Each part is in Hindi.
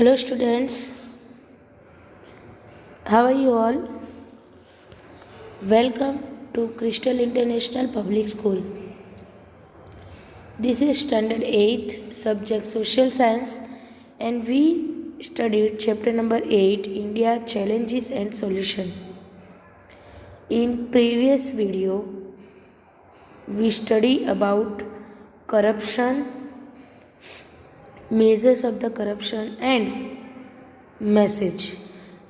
Hello students, how are you all? Welcome to Crystal International Public School. This is standard 8th subject social science and we studied chapter number 8 India challenges and solution. In previous video we study about corruption, measures of the corruption and message.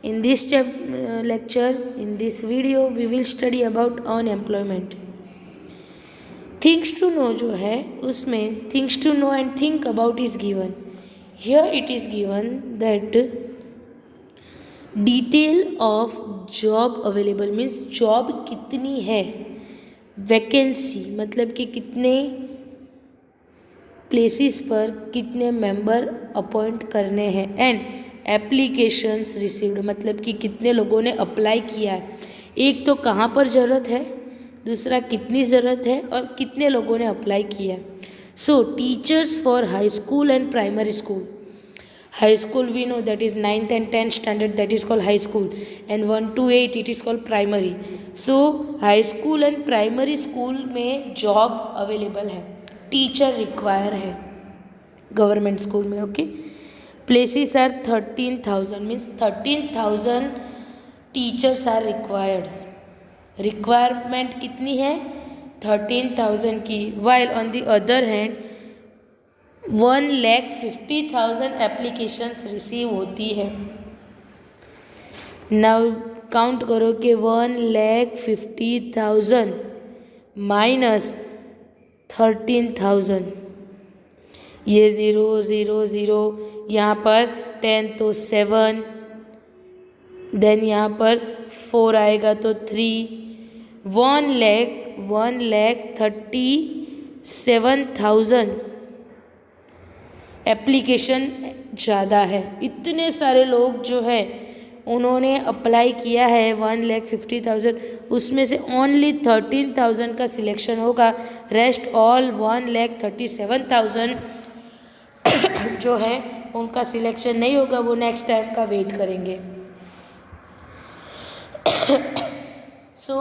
In this lecture, in this video, we will study about unemployment. Things to know जो है उसमें things to know and think about is given. Here it is given that detail of job available means job कितनी है, वैकेंसी मतलब कि कितने प्लेसेस पर कितने मेंबर अपॉइंट करने हैं एंड एप्लीकेशंस रिसीव्ड मतलब कि कितने लोगों ने अप्लाई किया है। एक तो कहाँ पर ज़रूरत है, दूसरा कितनी ज़रूरत है और कितने लोगों ने अप्लाई किया है। So teachers for high school and primary school, high school we know that is 9th and 10th standard, that is called high school and 1 to 8 it is called primary. So high school and primary school में जॉब अवेलेबल है, टीचर रिक्वायर है गवर्नमेंट स्कूल में। Okay, places are 13,000 means 13,000 teachers are required. Requirement कितनी है 13,000 की, while on the other hand 1,50,000 applications receive होती है। नाउ काउंट करो कि 1,50,000 माइनस 13,000, ये 0 0 0, यहाँ पर 10 तो 7, देन यहाँ पर 4 आएगा तो 3, 1,37,000 एप्लीकेशन ज़्यादा है। इतने सारे लोग जो है उन्होंने अप्लाई किया है 1,50,000, उसमें से ओनली 13,000 का सिलेक्शन होगा, रेस्ट ऑल 1,37,000 जो है उनका सिलेक्शन नहीं होगा, वो नेक्स्ट टाइम का वेट करेंगे। सो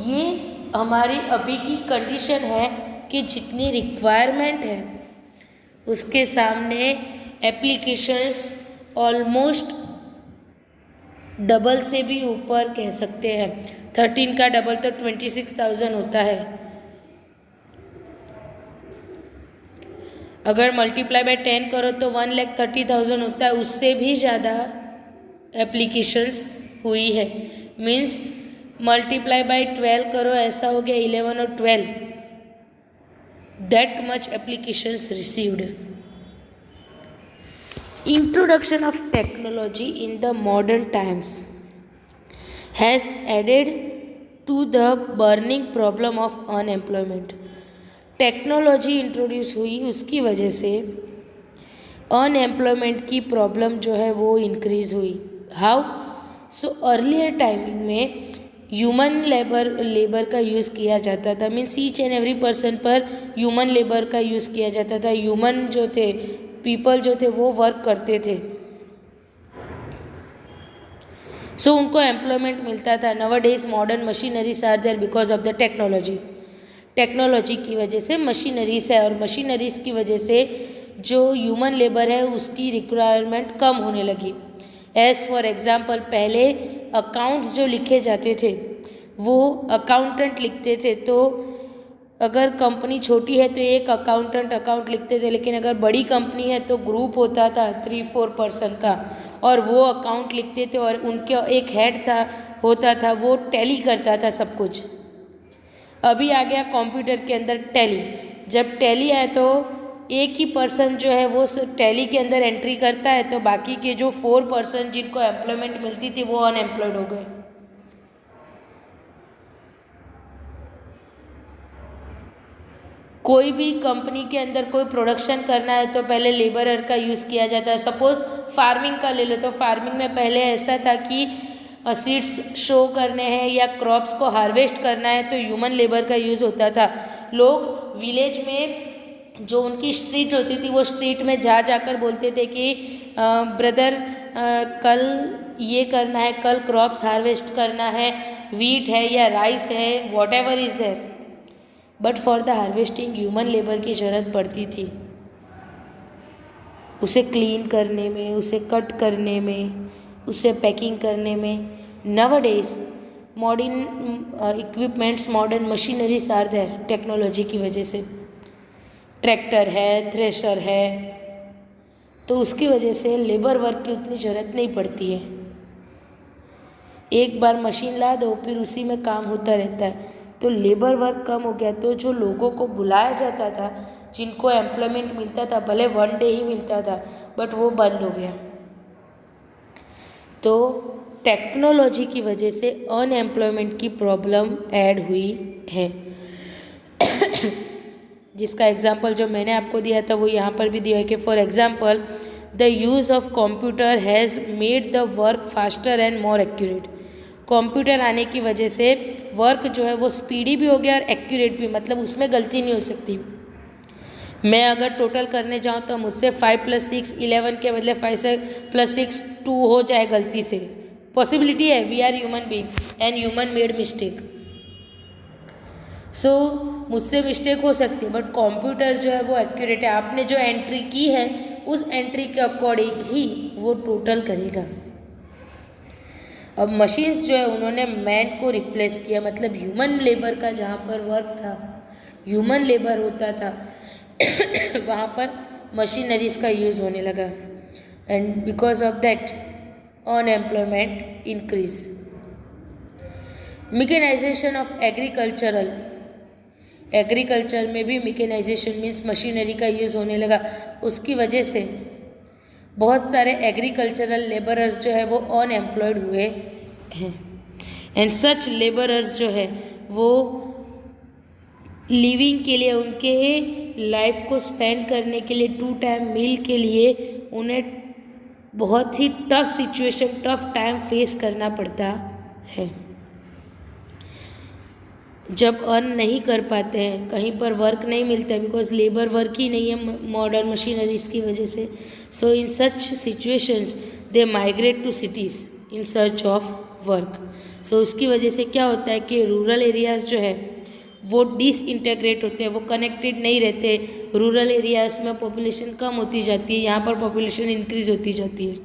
ये हमारी अभी की कंडीशन है कि जितनी रिक्वायरमेंट है उसके सामने एप्लीकेशंस ऑलमोस्ट डबल से भी ऊपर कह सकते हैं। 13 का डबल तो 26,000 होता है। अगर मल्टीप्लाई बाय 10 करो तो 1,30,000 होता है, उससे भी ज़्यादा एप्लीकेशंस हुई है। मीन्स मल्टीप्लाई बाय 12 करो, ऐसा हो गया 11 और 12, that much applications received. Introduction of technology in the modern times has added to the burning problem of unemployment. Technology introduce हुई, उसकी वजह से अनएम्प्लॉयमेंट की प्रॉब्लम जो है वो इंक्रीज़ हुई। हाउ? सो अर्लियर टाइमिंग में ह्यूमन लेबर का यूज़ किया जाता था, means each and every person पर ह्यूमन लेबर का यूज़ किया जाता था। ह्यूमन जो थे, पीपल जो थे वो वर्क करते थे, सो उनको एम्प्लॉयमेंट मिलता था। Nowadays modern machineries are there because of the technology. Technology की वजह से मशीनरीज है और मशीनरीज की वजह से जो ह्यूमन लेबर है उसकी रिक्वायरमेंट कम होने लगी। एज़ फॉर एग्ज़ाम्पल, पहले अकाउंट्स जो लिखे जाते थे वो अकाउंटेंट लिखते थे, तो अगर कंपनी छोटी है तो एक अकाउंटेंट अकाउंट लिखते थे, लेकिन अगर बड़ी कंपनी है तो ग्रुप होता था 3-4 पर्सन का और वो अकाउंट लिखते थे और उनके एक हेड होता था, वो टैली करता था सब कुछ। अभी आ गया कंप्यूटर के अंदर टैली। जब टैली आया तो एक ही पर्सन जो है वो टैली के अंदर एंट्री करता है, तो बाकी के जो 4 पर्सन जिनको एम्प्लॉयमेंट मिलती थी वो अनएम्प्लॉयड हो गए। कोई भी कंपनी के अंदर कोई प्रोडक्शन करना है तो पहले लेबरर का यूज़ किया जाता है। सपोज़ फार्मिंग का ले लो, तो फार्मिंग में पहले ऐसा था कि सीड्स शो करने हैं या क्रॉप्स को हार्वेस्ट करना है तो ह्यूमन लेबर का यूज़ होता था। लोग विलेज में जो उनकी स्ट्रीट होती थी वो स्ट्रीट में जा जाकर बोलते थे कि ब्रदर कल ये करना है, कल क्रॉप्स हार्वेस्ट करना है, वीट है या राइस है, whatever is there, but for the harvesting human labour की ज़रूरत पड़ती थी, उसे क्लीन करने में, उसे कट करने में, उसे पैकिंग करने में. Nowadays modern equipments, modern machineries are there technology की वजह से. ट्रैक्टर है, थ्रेशर है, तो उसकी वजह से लेबर वर्क की उतनी ज़रूरत नहीं पड़ती है. एक बार मशीन ला दो फिर उसी में काम होता रहता है, तो लेबर वर्क कम हो गया. तो जो लोगों को बुलाया जाता था, जिनको एम्प्लॉयमेंट मिलता था, भले 1 डे ही मिलता था, बट वो बंद हो गया. तो टेक्नोलॉजी की वजह से अनएम्प्लॉयमेंट की प्रॉब्लम ऐड हुई है. जिसका एग्जाम्पल जो मैंने आपको दिया था वो यहाँ पर भी दिया है कि for example the use of computer has made the work faster and more accurate. Computer आने की वजह से वर्क जो है वो स्पीडी भी हो गया और एक्यूरेट भी, मतलब उसमें गलती नहीं हो सकती. मैं अगर टोटल करने जाऊँ तो मुझसे 5 + 6 11 के बदले 5 + 6 2 हो जाए गलती से. पॉसिबिलिटी है, we are human being and human made mistake. So मुझसे मिस्टेक हो सकती है, बट कंप्यूटर जो है वो एक्यूरेट है. आपने जो एंट्री की है उस एंट्री के अकॉर्डिंग ही वो टोटल करेगा. अब मशीन्स जो है उन्होंने मैन को रिप्लेस किया, मतलब ह्यूमन लेबर का जहाँ पर वर्क था, ह्यूमन लेबर होता था, वहाँ पर मशीनरीज का यूज़ होने लगा. And because of that unemployment increase. Mechanisation of agriculture में भी मैकेनाइजेशन मीन्स मशीनरी का यूज़ होने लगा. उसकी वजह से बहुत सारे एग्रीकल्चरल लेबरर्स जो है वो अनएम्प्लॉयड हुए हैं. एंड सच लेबरर्स जो है वो लिविंग के लिए, उनके लाइफ को स्पेंड करने के लिए, 2 टाइम मील के लिए उन्हें बहुत ही tough situation, tough time face करना पड़ता है. जब अर्न नहीं कर पाते हैं, कहीं पर वर्क नहीं मिलता है, बिकॉज लेबर वर्क ही नहीं है मॉडर्न मशीनरीज की वजह से. So in such situations they migrate to cities in search of work. So उसकी वजह से क्या होता है कि रूरल एरियाज़ जो है वो डिसइंटीग्रेट होते हैं, वो कनेक्टेड नहीं रहते. रूरल एरियाज़ में पॉपुलेशन कम होती जाती है, यहाँ पर पॉपुलेशन इंक्रीज होती जाती है.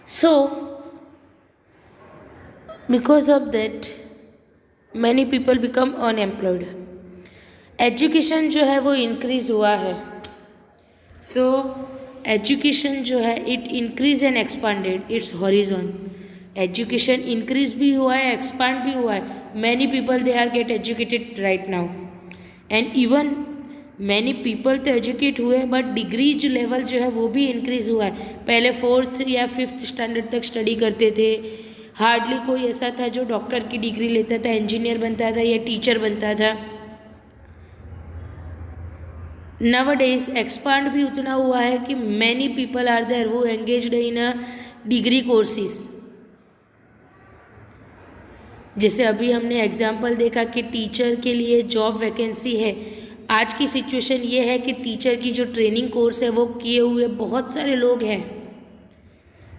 सो because of that many people become unemployed. Education जो है वो इंक्रीज़ हुआ है. सो एजुकेशन जो है it increase and expanded its horizon. Education increase भी हुआ है, एक्सपांड भी हुआ है. Many people they are get educated right now, and even many people तो एजुकेट हुए, बट डिग्री जो लेवल जो है वो भी इंक्रीज़ हुआ है. पहले 4th या 5th स्टैंडर्ड तक स्टडी करते थे. हार्डली कोई ऐसा था जो डॉक्टर की डिग्री लेता था, इंजीनियर बनता था या टीचर बनता था. नवडेज एक्सपांड भी उतना हुआ है कि many people are there who engaged in a degree courses. जैसे अभी हमने एग्जाम्पल देखा कि टीचर के लिए जॉब वैकेंसी है. आज की सिचुएशन ये है कि टीचर की जो ट्रेनिंग कोर्स है वो किए हुए बहुत सारे लोग हैं,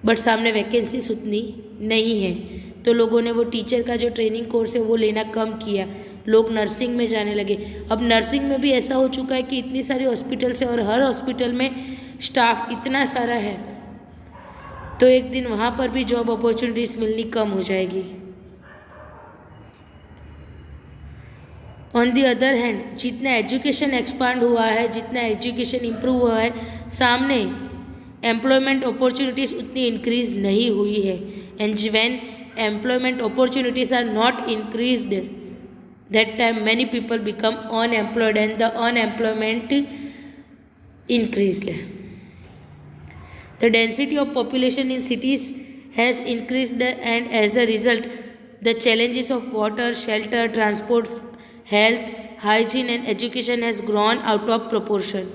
बट सामने वैकेंसीज उतनी नहीं है. तो लोगों ने वो टीचर का जो ट्रेनिंग कोर्स है वो लेना कम किया. लोग नर्सिंग में जाने लगे. अब नर्सिंग में भी ऐसा हो चुका है कि इतनी सारी हॉस्पिटल्स है और हर हॉस्पिटल में स्टाफ इतना सारा है, तो एक दिन वहाँ पर भी जॉब अपॉर्चुनिटीज़ मिलनी कम हो जाएगी. ऑन दी अदर हैंड, जितना एजुकेशन एक्सपांड हुआ है, जितना एजुकेशन इम्प्रूव हुआ है, सामने एम्प्लॉयमेंट अपॉर्चुनिटीज़ उतनी इंक्रीज नहीं हुई है. And when employment opportunities are not increased, that time many people become unemployed and the unemployment increased. The density of population in cities has increased and as a result the challenges of water, shelter, transport, health, hygiene and education has grown out of proportion.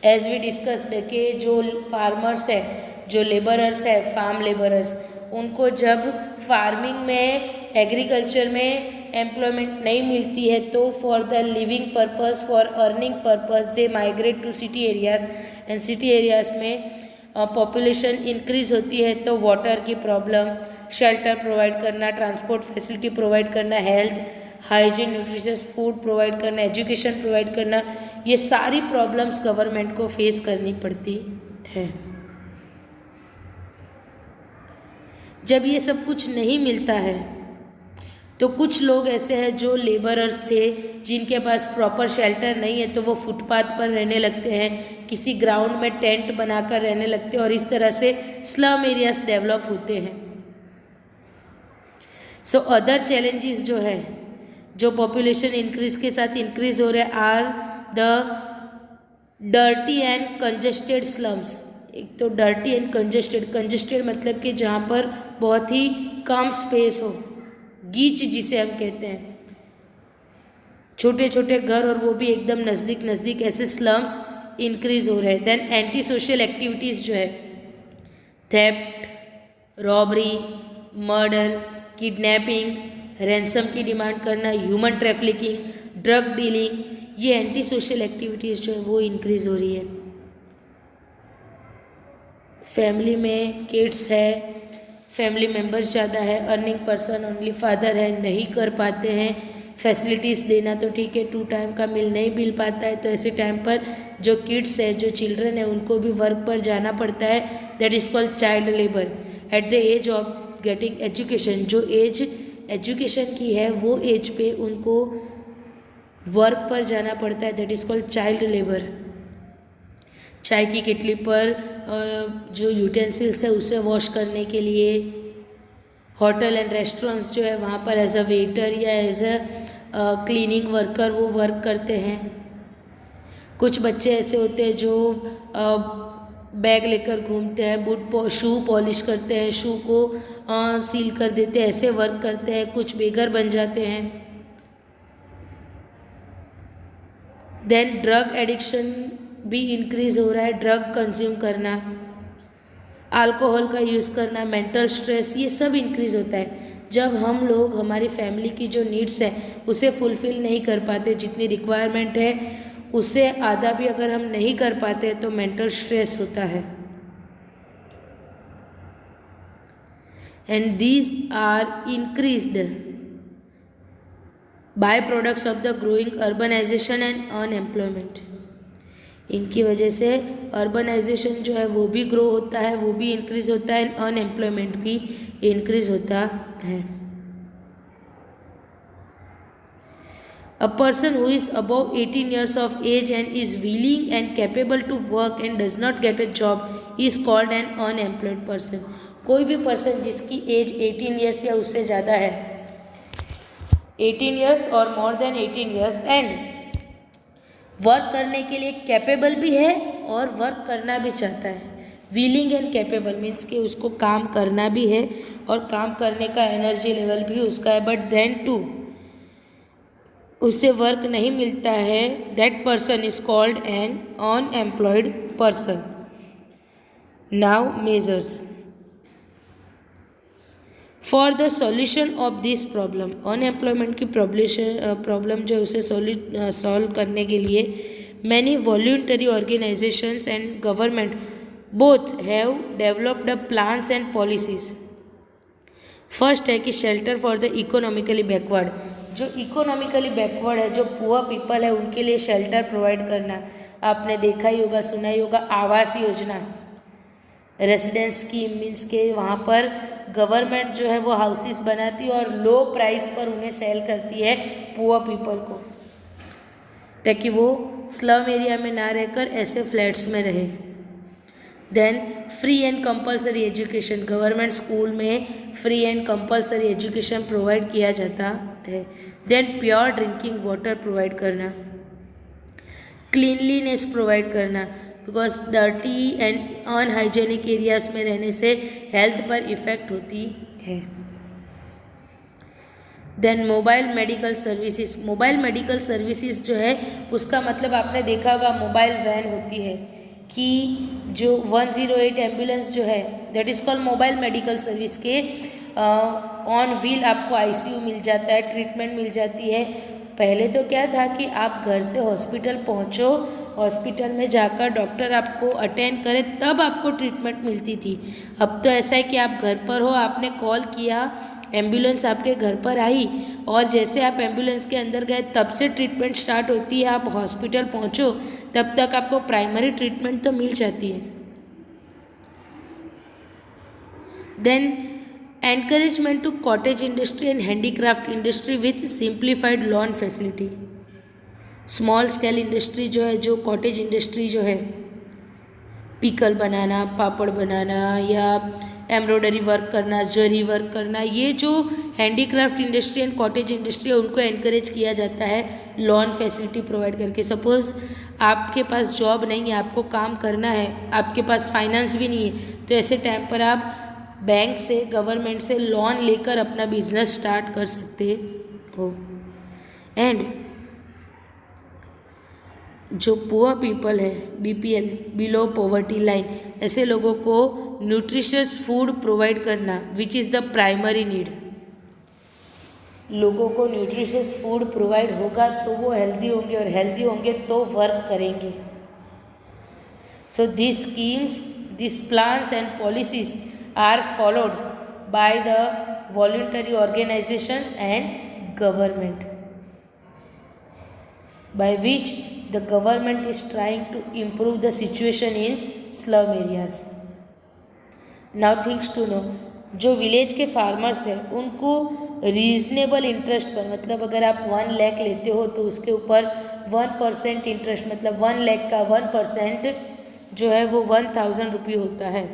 As we discussed कि जो फार्मर्स है, जो लेबरर्स है, फार्म लेबरर्स, उनको जब फार्मिंग में, एग्रीकल्चर में एम्प्लॉयमेंट नहीं मिलती है तो for the living purpose, for earning purpose they migrate to city areas, and city areas में पॉपुलेशन इंक्रीज होती है तो वाटर की प्रॉब्लम, शेल्टर प्रोवाइड करना, ट्रांसपोर्ट फैसिलिटी प्रोवाइड करना, health, hygiene, nutritious food provide करना, एजुकेशन प्रोवाइड करना, ये सारी प्रॉब्लम्स गवर्नमेंट को फेस करनी पड़ती है। जब ये सब कुछ नहीं मिलता है तो कुछ लोग ऐसे हैं जो लेबरर्स थे जिनके पास प्रॉपर शेल्टर नहीं है तो वो फुटपाथ पर रहने लगते हैं, किसी ग्राउंड में टेंट बनाकर रहने लगते हैं और इस तरह से स्लम एरियाज डेवलप होते हैं। सो अदर चैलेंजेस जो है, जो पॉपुलेशन इंक्रीज के साथ इंक्रीज हो रहे are the dirty and congested slums. एक तो डर्टी एंड कंजेस्टेड, कंजेस्टेड मतलब कि जहाँ पर बहुत ही कम स्पेस हो, गीच जिसे हम कहते हैं, छोटे छोटे घर और वो भी एकदम नज़दीक नज़दीक, ऐसे स्लम्स इंक्रीज हो रहे हैं। देन एंटी सोशल एक्टिविटीज़ जो है, theft, robbery, murder, kidnapping, ransom की डिमांड करना, ह्यूमन ट्रैफिकिंग, ड्रग डीलिंग, ये एंटी सोशल एक्टिविटीज़ जो है वो इंक्रीज हो रही है। फैमिली में किड्स है, फैमिली मेम्बर्स ज़्यादा है, अर्निंग पर्सन ओनली फादर है, नहीं कर पाते हैं, फैसिलिटीज़ देना तो ठीक है, 2 टाइम का मील नहीं मिल पाता है तो ऐसे टाइम पर जो किड्स है, जो चिल्ड्रन है, उनको भी वर्क पर जाना पड़ता है, that is called child labour. At the age of getting education, जो एज एजुकेशन की है वो एज पे उनको वर्क पर जाना पड़ता है, that is called child labour. चाय की केटली पर जो यूटेंसिल्स है उसे वॉश करने के लिए, होटल एंड रेस्टोरेंट्स जो है वहाँ पर एज अ वेटर या एज अ क्लीनिंग वर्कर वो वर्क करते हैं। कुछ बच्चे ऐसे होते हैं जो बैग लेकर घूमते हैं, बूट शू पॉलिश करते हैं, शू को सील कर देते हैं, ऐसे वर्क करते हैं। कुछ बेगर बन जाते हैं। देन ड्रग एडिक्शन भी इंक्रीज हो रहा है, ड्रग कंज्यूम करना, अल्कोहल का यूज़ करना, मेंटल स्ट्रेस, ये सब इंक्रीज होता है। जब हम लोग हमारी फैमिली की जो नीड्स है उसे फुलफ़िल नहीं कर पाते, जितनी रिक्वायरमेंट है उससे आधा भी अगर हम नहीं कर पाते तो मेंटल स्ट्रेस होता है। And these are increased by products of the growing urbanisation and unemployment. इनकी वजह से अर्बनाइजेशन जो है वो भी ग्रो होता है, वो भी इंक्रीज होता है, अनएम्प्लॉयमेंट भी इंक्रीज होता है। A person who is above 18 years of age and is willing and capable to work and does not get a job is called an unemployed person. कोई भी पर्सन जिसकी एज 18 ईयर्स या उससे ज़्यादा है, 18 ईयर्स और more than 18 years and work करने के लिए कैपेबल भी है और वर्क करना भी चाहता है। विलिंग एंड कैपेबल मीन्स कि उसको काम करना भी है और काम करने का एनर्जी लेवल भी उसका है, बट देन टू उससे वर्क नहीं मिलता है, that person is called an unemployed person. Now measures for the solution of this problem, unemployment की प्रॉब्लम जो है उसे सॉल्व करने के लिए many voluntary organisations and government both have developed a plans and policies. First है कि shelter for the economically backward, जो इकोनॉमिकली बैकवर्ड है, जो पुअर पीपल है, उनके लिए शेल्टर प्रोवाइड करना। आपने देखा ही होगा, सुना ही होगा, Awas Yojana, residence scheme means के वहाँ पर गवर्नमेंट जो है वो हाउसेस बनाती है और लो प्राइस पर उन्हें सेल करती है पुअर पीपल को, ताकि वो स्लम एरिया में ना रहकर ऐसे फ्लैट्स में रहे। Then free and compulsory education, government school में free and compulsory education provide किया जाता है। Then pure drinking water provide करना, क्लीनलीनेस प्रोवाइड करना, because dirty and unhygienic areas में रहने से हेल्थ पर इफ़ेक्ट होती है। Then mobile medical services, mobile medical services जो है उसका मतलब आपने देखा होगा, मोबाइल वैन होती है कि जो 108 एम्बुलेंस जो है that is called mobile medical service के ऑन व्हील आपको आईसीयू मिल जाता है, ट्रीटमेंट मिल जाती है। पहले तो क्या था कि आप घर से हॉस्पिटल पहुंचो, हॉस्पिटल में जाकर डॉक्टर आपको अटेंड करे तब आपको ट्रीटमेंट मिलती थी। अब तो ऐसा है कि आप घर पर हो, आपने कॉल किया, एम्बुलेंस आपके घर पर आई और जैसे आप एम्बुलेंस के अंदर गए तब से ट्रीटमेंट स्टार्ट होती है। आप हॉस्पिटल पहुंचो तब तक आपको प्राइमरी ट्रीटमेंट तो मिल जाती है। Then encouragement to cottage industry and handicraft industry with simplified loan facility। Small scale industry जो है, जो कॉटेज इंडस्ट्री जो है, पिकल बनाना, पापड़ बनाना या एम्ब्रॉयडरी वर्क करना, जरी वर्क करना, ये जो handicraft industry and cottage industry है उनको एनकरेज किया जाता है लोन फैसिलिटी प्रोवाइड करके। सपोज़ आपके पास जॉब नहीं है, आपको काम करना है, आपके पास फाइनेंस भी नहीं है, तो ऐसे टाइम पर आप बैंक से, गवर्नमेंट से लोन लेकर अपना बिजनेस स्टार्ट कर सकते हो। एंड जो पुअर पीपल है, बीपीएल, बिलो पॉवर्टी लाइन, ऐसे लोगों को न्यूट्रिशियस फूड प्रोवाइड करना which is the primary need. लोगों को न्यूट्रिशियस फूड प्रोवाइड होगा तो वो हेल्दी होंगे और हेल्दी होंगे तो वर्क करेंगे। So this schemes, this plans and policies are followed by the voluntary organizations and government, by which the government is trying to improve the situation in slum areas। Now things to know, जो विलेज के फार्मर्स हैं उनको रीजनेबल इंटरेस्ट पर, मतलब अगर आप 1 लाख लेते हो तो उसके ऊपर 1% इंटरेस्ट, मतलब 1 लाख का 1% जो है वो 1000 रुपये होता है।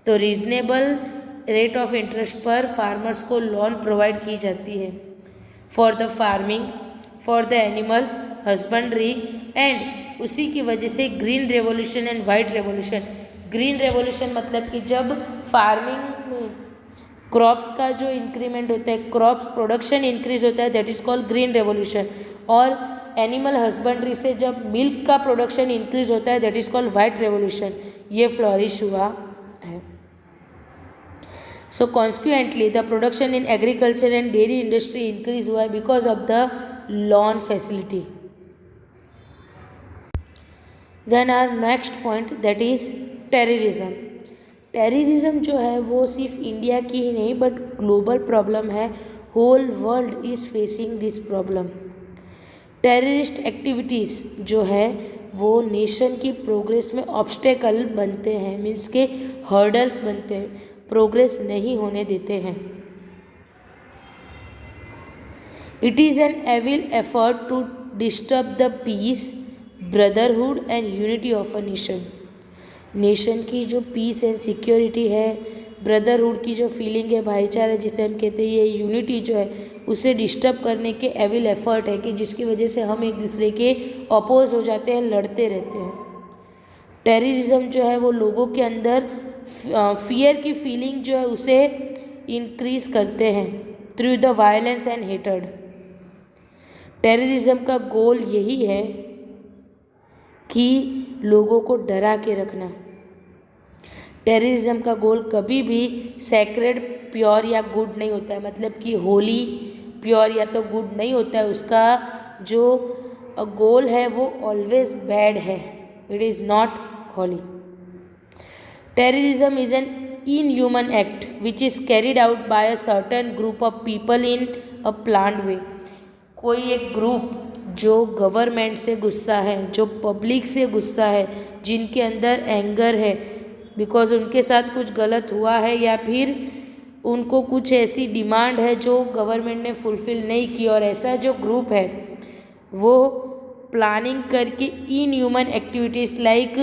तो रीजनेबल रेट ऑफ इंटरेस्ट पर फार्मर्स को लोन प्रोवाइड की जाती है for the farming, for the animal husbandry and उसी की वजह से green revolution and white revolution. Green revolution मतलब कि जब फार्मिंग में क्रॉप्स का जो इंक्रीमेंट होता है, क्रॉप्स प्रोडक्शन इंक्रीज होता है, that is called green revolution. और एनिमल हस्बेंड्री से जब मिल्क का प्रोडक्शन इंक्रीज होता है, that is called white revolution. ये फ्लॉरिश हुआ है। So consequently the production in agriculture and dairy industry increase हुआ है because of the loan facility. Then our next point that is terrorism. Terrorism जो है वो सिर्फ इंडिया की ही नहीं बट ग्लोबल प्रॉब्लम है। Whole world is facing this problem. Terrorist activities जो है वो नेशन की प्रोग्रेस में ऑब्स्टेकल बनते हैं, मीन्स के हर्डल्स बनते हैं, प्रोग्रेस नहीं होने देते हैं। It is an evil effort to disturb the peace, brotherhood and unity of a nation. Nation की जो पीस एंड सिक्योरिटी है, ब्रदरहुड की जो फीलिंग है, भाईचारा जिसे हम कहते हैं, ये यूनिटी जो है उसे डिस्टर्ब करने के एविल एफर्ट है कि जिसकी वजह से हम एक दूसरे के अपोज हो जाते हैं, लड़ते रहते हैं। टेररिज्म जो है वो लोगों के अंदर फियर की फीलिंग जो है उसे इंक्रीज करते हैं through the violence and hatred. Terrorism का गोल यही है कि लोगों को डरा के रखना। टेररिज्म का गोल कभी भी सैक्रेड, प्योर या गुड नहीं होता है, मतलब कि होली, प्योर या तो गुड नहीं होता है। उसका जो गोल है वो ऑलवेज बैड है, it is not holy. Terrorism is an inhuman act which is carried out by a certain group of people in a planned way. कोई एक ग्रुप जो गवर्नमेंट से गुस्सा है, जो पब्लिक से गुस्सा है, जिनके अंदर एंगर है बिकॉज उनके साथ कुछ गलत हुआ है या फिर उनको कुछ ऐसी डिमांड है जो गवर्नमेंट ने फुलफ़िल नहीं की, और ऐसा जो ग्रुप है वो प्लानिंग करके inhuman activities like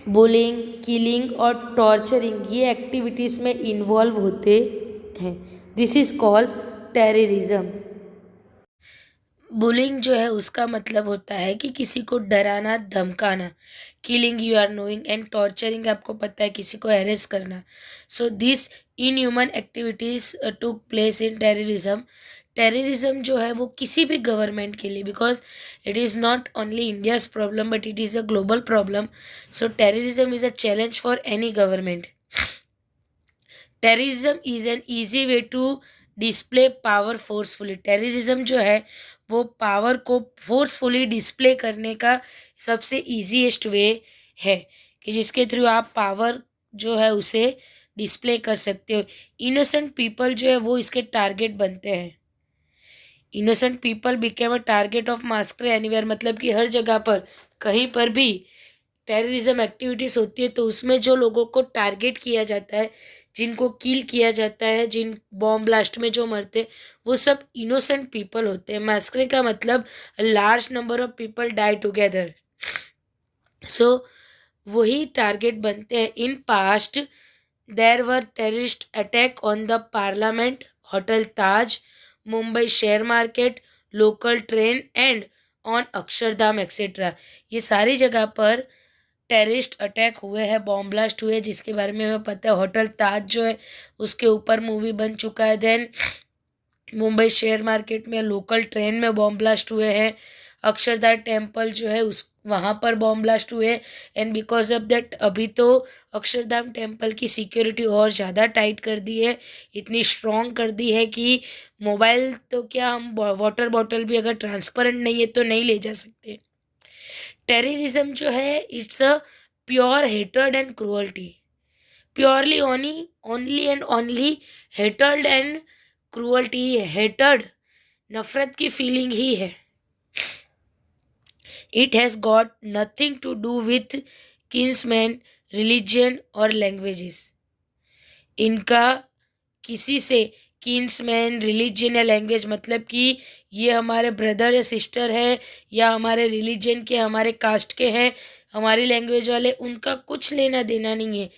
bullying, killing और टॉर्चरिंग, ये एक्टिविटीज़ में इन्वॉल्व होते हैं। This is called terrorism. Bullying जो है उसका मतलब होता है कि किसी को डराना, धमकाना। Killing you are knowing and torturing आपको पता है, किसी को हैरेस करना। So this inhuman activities took place in terrorism. Terrorism जो है वो किसी भी गवर्नमेंट के लिए, because it is not only India's problem but it is a global problem. So terrorism is a challenge for any government. Terrorism is an easy way to display power forcefully. Terrorism जो है वो पावर को फोर्सफुली डिस्प्ले करने का सबसे ईजीएस्ट वे है कि जिसके थ्रू आप पावर जो है उसे डिस्प्ले कर सकते हो। इनोसेंट पीपल जो है वो इसके टारगेट बनते हैं। Innocent people became a target of Bhaskar anywhere, मतलब कि हर जगह पर कहीं पर भी टेररिज्म एक्टिविटीज़ होती है तो उसमें जो लोगों को टारगेट किया जाता है, जिनको किल किया जाता है, जिन बॉम्ब ब्लास्ट में जो मरते हैं वो सब इनोसेंट पीपल होते हैं। मैस्कर का मतलब large number of people die together, so वही टारगेट बनते हैं। In past there were terrorist attack on the parliament, hotel Taj, Mumbai share market, local train and on Akshardham etcetera. ये सारी जगह पर टेररिस्ट अटैक हुए हैं, बॉम्ब ब्लास्ट हुए, जिसके बारे में हमें पता है। होटल ताज जो है उसके ऊपर मूवी बन चुका है। देन मुंबई शेयर मार्केट में, लोकल ट्रेन में बॉम्ब ब्लास्ट हुए हैं। अक्षरधाम टेम्पल जो है उस वहाँ पर बॉम्ब ब्लास्ट हुए। एंड बिकॉज ऑफ दैट अभी तो अक्षरधाम टेम्पल की सिक्योरिटी और ज़्यादा टाइट कर दी है, इतनी स्ट्रॉन्ग कर दी है कि मोबाइल तो क्या, हम वाटर बॉटल भी अगर ट्रांसपेरेंट नहीं है तो नहीं ले जा सकते। टेररिज्म जो है it's a pure hatred and cruelty, purely only and only hatred and cruelty ही है। हेटर्ड नफरत की फीलिंग ही है। It has got nothing to do with kinsman, religion और लैंग्वेजेस। इनका किसी से किन्समैन, रिलीजन या लैंग्वेज, मतलब कि ये हमारे ब्रदर या सिस्टर है या हमारे रिलीजन के, हमारे कास्ट के हैं, हमारी लैंग्वेज वाले, उनका कुछ लेना देना नहीं है।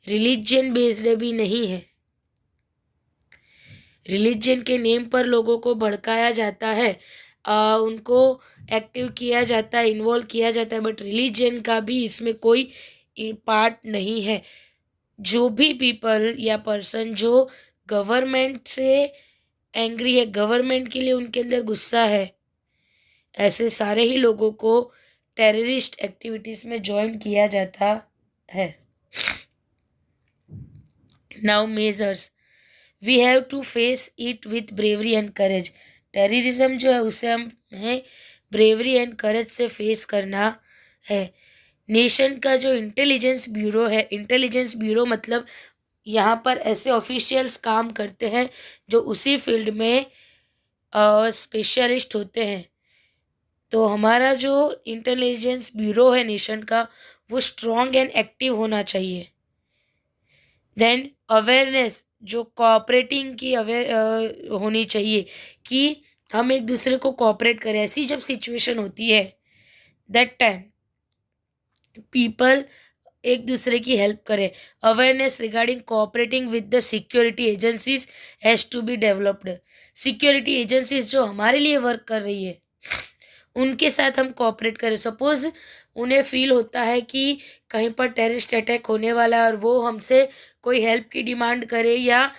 रिलीजन बेस्ड भी नहीं है। रिलीजन के नेम पर लोगों को भड़काया जाता है, उनको एक्टिव किया जाता है, इन्वॉल्व किया जाता है, बट रिलीजन का भी इसमें कोई पार्ट नहीं है। जो भी पीपल या पर्सन जो गवर्नमेंट से एंग्री है, गवर्नमेंट के लिए उनके अंदर गुस्सा है, ऐसे सारे ही लोगों को टेररिस्ट एक्टिविटीज़ में ज्वाइन किया जाता है। Now measures, we have to face it with bravery and courage. Terrorism जो है उसे हमें ब्रेवरी एंड करेज से फेस करना है। नेशन का जो इंटेलिजेंस ब्यूरो है, इंटेलिजेंस ब्यूरो मतलब यहाँ पर ऐसे ऑफिशियल्स काम करते हैं जो उसी फील्ड में स्पेशलिस्ट होते हैं। तो हमारा जो इंटेलिजेंस ब्यूरो है नेशन का, वो स्ट्रॉन्ग एंड एक्टिव होना चाहिए। देन अवेयरनेस, जो कोऑपरेटिंग की होनी चाहिए कि हम एक दूसरे को कोऑपरेट करें। ऐसी जब सिचुएशन होती है, दैट टाइम पीपल एक दूसरे की हेल्प करें। Awareness regarding cooperating with the security agencies has to be developed. Security agencies जो हमारे लिए वर्क कर रही है उनके साथ हम कोऑपरेट करें। सपोज उन्हें फील होता है कि कहीं पर टेररिस्ट अटैक होने वाला है और वो हमसे कोई हेल्प की डिमांड करे, या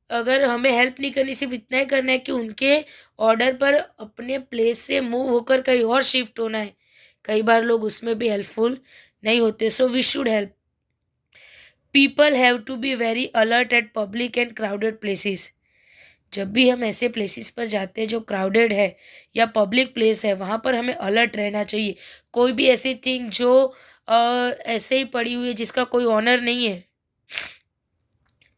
अगर हमें हेल्प नहीं करनी, सिर्फ इतना ही करना है कि उनके ऑर्डर पर अपने प्लेस से मूव होकर कहीं और शिफ्ट होना है। कई बार लोग उसमें भी हेल्पफुल नहीं होते, so we should help. People have to be very alert at public and crowded places. जब भी हम ऐसे प्लेसेस पर जाते हैं जो क्राउडेड है या पब्लिक प्लेस है, वहाँ पर हमें अलर्ट रहना चाहिए। कोई भी ऐसी थिंग जो ऐसे ही पड़ी हुई है, जिसका कोई ऑनर नहीं है,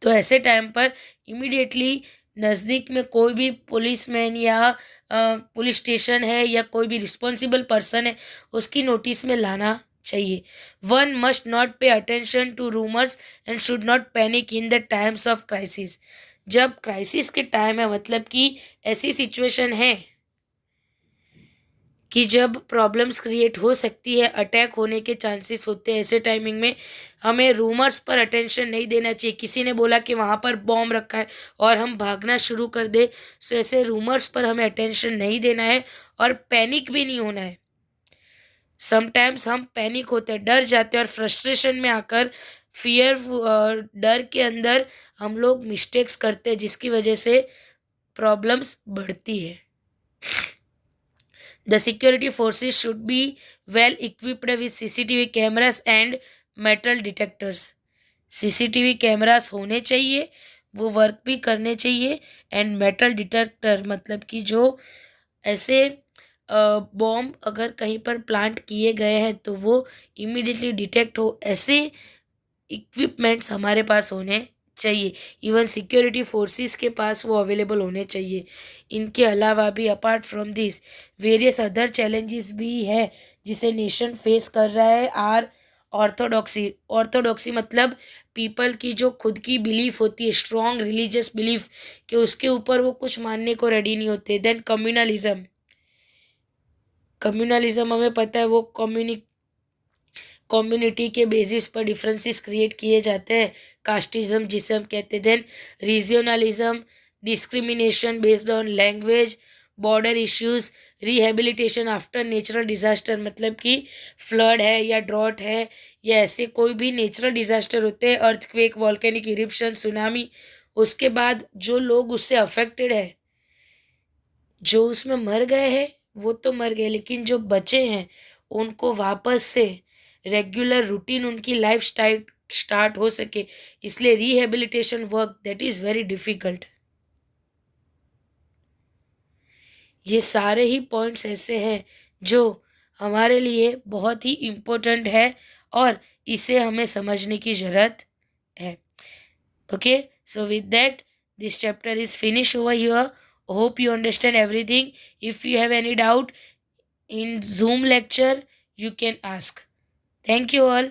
तो ऐसे टाइम पर इमीडिएटली नज़दीक में कोई भी पुलिसमैन या पुलिस स्टेशन है या कोई भी रिस्पॉन्सिबल पर्सन है, उसकी नोटिस में लाना चाहिए। One must not pay attention to rumours and should not panic in the times of crisis. जब क्राइसिस के टाइम है, मतलब कि ऐसी सिचुएशन है कि जब प्रॉब्लम्स क्रिएट हो सकती है, अटैक होने के चांसेस होते हैं, ऐसे टाइमिंग में हमें रूमर्स पर अटेंशन नहीं देना चाहिए। किसी ने बोला कि वहाँ पर बॉम्ब रखा है और हम भागना शुरू कर दे, सो ऐसे रूमर्स पर हमें अटेंशन नहीं देना है और पैनिक भी नहीं होना है। समटाइम्स हम पैनिक होते हैं, डर जाते हैं और फ्रस्ट्रेशन में आकर फियर, डर के अंदर हम लोग मिस्टेक्स करते हैं, जिसकी वजह से प्रॉब्लम्स बढ़ती है। The security forces should be well equipped with CCTV cameras and metal detectors. CCTV cameras होने चाहिए, वो वर्क भी करने चाहिए। एंड मेटल डिटेक्टर मतलब कि जो ऐसे बॉम्ब अगर कहीं पर प्लांट किए गए हैं तो वो इमीडिएटली डिटेक्ट हो, ऐसे इक्विपमेंट्स हमारे पास होने चाहिए। इवन सिक्योरिटी फोर्सेस के पास वो अवेलेबल होने चाहिए। इनके अलावा भी apart from this various other challenges भी है जिसे नेशन फेस कर रहा है। आर ऑर्थोडॉक्सी, ऑर्थोडॉक्सी मतलब पीपल की जो खुद की बिलीफ होती है, स्ट्रॉन्ग रिलीजियस बिलीफ, कि उसके ऊपर वो कुछ मानने को रेडी नहीं होते। देन कम्युनलिज्म, कम्युनलिज्म हमें पता है वो कम्युनिटी के बेसिस पर डिफरेंसेस क्रिएट किए जाते हैं। कास्टिज्म जिसे हम कहते हैं। Then regionalism, discrimination based on language, border issues, rehabilitation after natural disaster मतलब कि फ्लड है या ड्रॉट है या ऐसे कोई भी नेचुरल डिजास्टर होते हैं, अर्थक्वेक, वॉल्केनिक इरिप्शन, सुनामी, उसके बाद जो लोग उससे अफेक्टेड है, जो उसमें मर गए हैं वो तो मर गए, लेकिन जो बचे हैं उनको वापस से रेगुलर रूटीन उनकी लाइफ स्टाइल स्टार्ट हो सके, इसलिए rehabilitation work that is very difficult. ये सारे ही पॉइंट्स ऐसे हैं जो हमारे लिए बहुत ही इम्पोर्टेंट है और इसे हमें समझने की ज़रूरत है। Okay, so with that this chapter is finished over here. Hope you understand everything. If you have any doubt in Zoom lecture, you can ask. Thank you all.